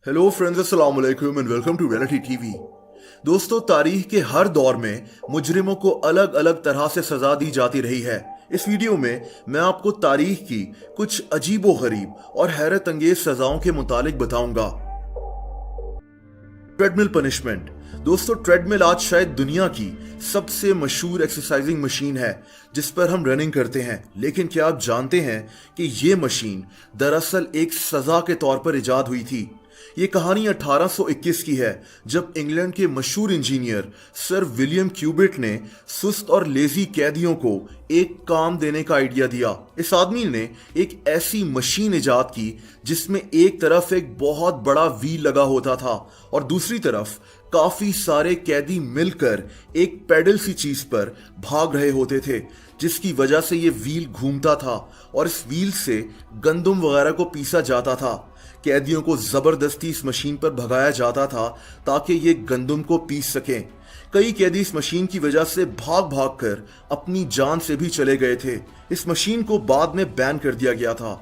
Hello friends, अस्सलाम वालेकुम and welcome to reality TV. दोस्तों, तारीख के हर दौर में मुजरिमों को अलग अलग तरह से सजा दी जाती रही है। इस वीडियो में मैं आपको तारीख की कुछ अजीबो गरीब और हैरत अंगेज सजाओं के मुतालिक बताऊंगा। Treadmill punishment. दोस्तों, ट्रेडमिल आज शायद दुनिया की सबसे मशहूर एक्सरसाइजिंग मशीन है जिस पर हम रनिंग करते हैं। लेकिन क्या आप जानते हैं कि ये मशीन दरअसल एक सजा के तौर पर इजाद हुई थी। ये कहानी 1821 की है, जब इंग्लैंड के मशहूर इंजीनियर सर विलियम क्यूबिट ने सुस्त और लेजी कैदियों को एक काम देने का आइडिया दिया। इस आदमी ने एक ऐसी मशीन इजाद की जिसमें एक तरफ एक बहुत बड़ा व्हील लगा होता था और दूसरी तरफ काफी सारे कैदी मिलकर एक पैडल सी चीज पर भाग रहे होते थे, जिसकी वजह से ये व्हील घूमता था और इस व्हील से गंदम वगैरह को पीसा जाता था। कैदियों को जबरदस्ती इस मशीन पर भगाया जाता था ताकि ये गंदम को पीस सकें। कई कैदी इस मशीन की वजह से भाग भाग कर अपनी जान से भी चले गए थे। इस मशीन को बाद में बैन कर दिया गया था।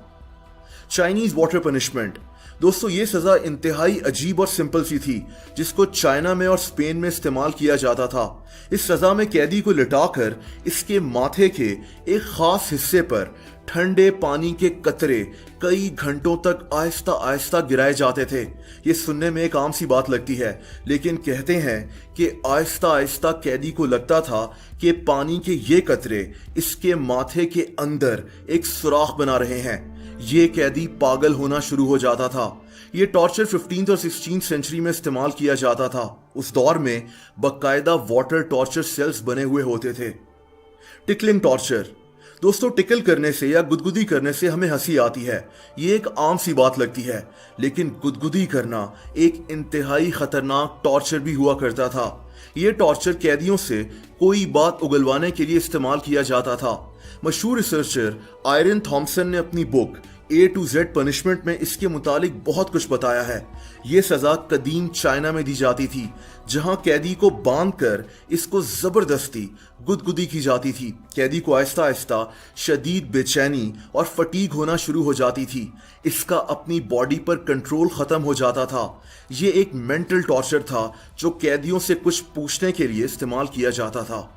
Chinese water punishment. दोस्तों, ये सजा इंतहाई अजीब और सिंपल सी थी, जिसको चाइना में और स्पेन में इस्तेमाल किया जाता था। इस सजा में कैदी को लिटाकर इसके माथे के एक खास हिस्से पर ठंडे पानी के कतरे कई घंटों तक आहिस्ता आहिस्ता गिराए जाते थे। ये सुनने में एक आम सी बात लगती है, लेकिन कहते हैं कि आहिस्ता आहिस्ता कैदी को लगता था कि पानी के ये कतरे इसके माथे के अंदर एक सुराख बना रहे हैं। ये कैदी पागल होना शुरू हो जाता था। ये टॉर्चर 15th और 16th सेंचुरी में इस्तेमाल किया जाता था। उस दौर में बाकायदा वाटर टॉर्चर सेल्स बने हुए होते थे। Tickling torture. दोस्तों, टिकल करने से या गुदगुदी करने से हमें हंसी आती है, ये एक आम सी बात लगती है, लेकिन गुदगुदी करना एक इंतहाई खतरनाक टॉर्चर भी हुआ करता था। ये टॉर्चर कैदियों से कोई बात उगलवाने के लिए इस्तेमाल किया जाता था। मशहूर रिसर्चर आयरन थॉमसन ने अपनी book A to Z punishment में इसके मुतालिक बहुत कुछ बताया है। ये सजा कदीम चाइना में दी जाती थी, जहां कैदी को बांधकर इसको जबरदस्ती गुदगुदी की जाती थी। कैदी को आहिस्ता आहिस्ता शदीद बेचैनी और फटीग होना शुरू हो जाती थी। इसका अपनी बॉडी पर कंट्रोल खत्म हो जाता था। ये एक मेंटल टॉर्चर था जो कैदियों से कुछ पूछने के लिए इस्तेमाल किया जाता था।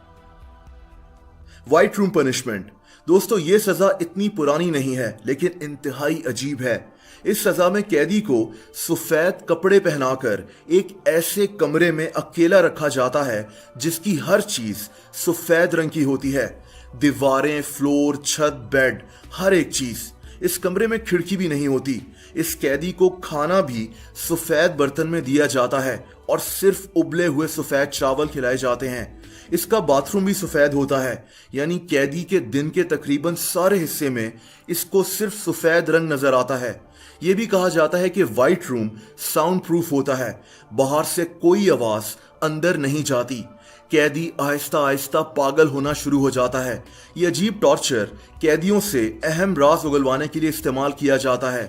White room punishment. दोस्तों, ये सजा इतनी पुरानी नहीं है, लेकिन इंतहाई अजीब है। इस सजा में कैदी को सफेद कपड़े पहनाकर एक ऐसे कमरे में अकेला रखा जाता है जिसकी हर चीज सफेद रंग की होती है। दीवारें, फ्लोर, छत, बेड, हर एक चीज। इस कमरे में खिड़की भी नहीं होती। इस कैदी को खाना भी सफेद बर्तन में दिया जाता है और सिर्फ उबले हुए सफेद चावल खिलाए जाते हैं। इसका बाथरूम भी सफेद होता है, यानी कैदी के दिन के तकरीबन सारे हिस्से में इसको सिर्फ सफेद रंग नजर आता है। यह भी कहा जाता है कि व्हाइट रूम साउंड प्रूफ होता है, बाहर से कोई आवाज अंदर नहीं जाती। कैदी आहिस्ता आहिस्ता पागल होना शुरू हो जाता है। यह अजीब टॉर्चर कैदियों से अहम राज उगलवाने के लिए इस्तेमाल किया जाता है।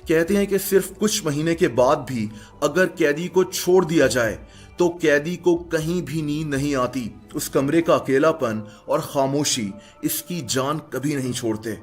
कहते हैं कि सिर्फ कुछ महीने के बाद भी अगर कैदी को छोड़ दिया जाए तो कैदी को कहीं भी नींद नहीं आती। उस कमरे का अकेलापन और खामोशी इसकी जान कभी नहीं छोड़ते।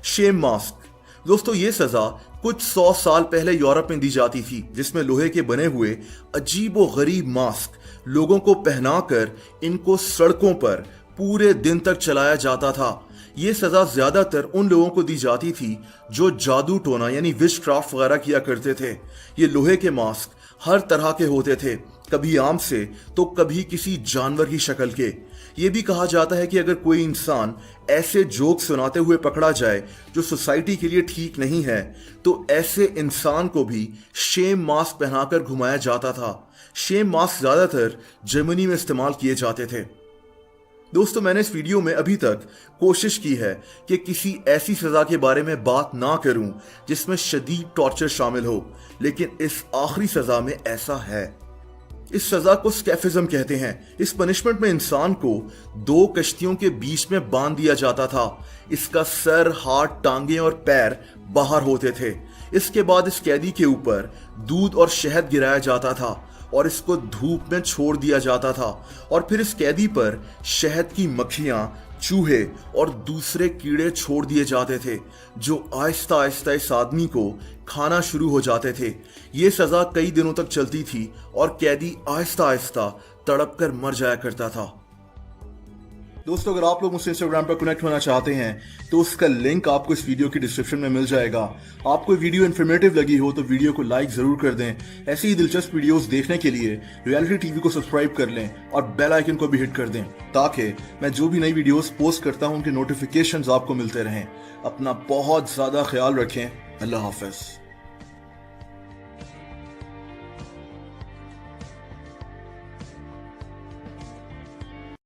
Shame mask. दोस्तों, ये सजा कुछ 100 साल पहले यूरोप में दी जाती थी, जिसमें लोहे के बने हुए अजीबो गरीब मास्क लोगों को पहनाकर इनको सड़कों पर पूरे दिन तक चलाया जाता था। ये सजा ज्यादातर उन लोगों को दी जाती थी जो जादू टोना यानी विच क्राफ्ट वगैरह किया करते थे। ये लोहे के मास्क हर तरह के होते थे, कभी आम से तो कभी किसी जानवर की शक्ल के। ये भी कहा जाता है कि अगर कोई इंसान ऐसे जोक सुनाते हुए पकड़ा जाए जो सोसाइटी के लिए ठीक नहीं है, तो ऐसे इंसान को भी शेम मास्क पहनाकर घुमाया जाता था। शेम मास्क ज्यादातर जर्मनी में इस्तेमाल किए जाते थे। दोस्तों, मैंने इस वीडियो में अभी तक कोशिश की है कि किसी ऐसी सजा के बारे में बात ना करूं जिसमें शदीद टॉर्चर शामिल हो, लेकिन इस आखिरी सजा में ऐसा है। इस सजा को स्कैफिज्म कहते हैं। इस पनिशमेंट में इंसान को 2 कश्तियों के बीच में बांध दिया जाता था। इसका सर, हाथ, टांगे और पैर बाहर होते थे। इसके बाद इस कैदी के ऊपर दूध और शहद गिराया जाता था और इसको धूप में छोड़ दिया जाता था और फिर इस कैदी पर शहद की मक्खियां चूहे और दूसरे कीड़े छोड़ दिए जाते थे जो आहिस्ता आहिस्ता इस आदमी को खाना शुरू हो जाते थे। ये सजा कई दिनों तक चलती थी और कैदी आहिस्ता आहिस्ता तड़प कर मर जाया करता था। दोस्तों, अगर आप लोग मुझसे इंस्टाग्राम पर कनेक्ट होना चाहते हैं तो उसका लिंक आपको इस वीडियो की डिस्क्रिप्शन में मिल जाएगा। आपको वीडियो इन्फॉर्मेटिव लगी हो तो वीडियो को लाइक जरूर कर दें। ऐसी ही दिलचस्प वीडियोस देखने के लिए रियलिटी टीवी को सब्सक्राइब कर लें और बेल आइकन को भी हिट कर दें ताकि मैं जो भी नई वीडियोस पोस्ट करता हूं उनके नोटिफिकेशंस आपको मिलते रहें। अपना बहुत ज्यादा ख्याल रखें। अल्लाह हाफिज।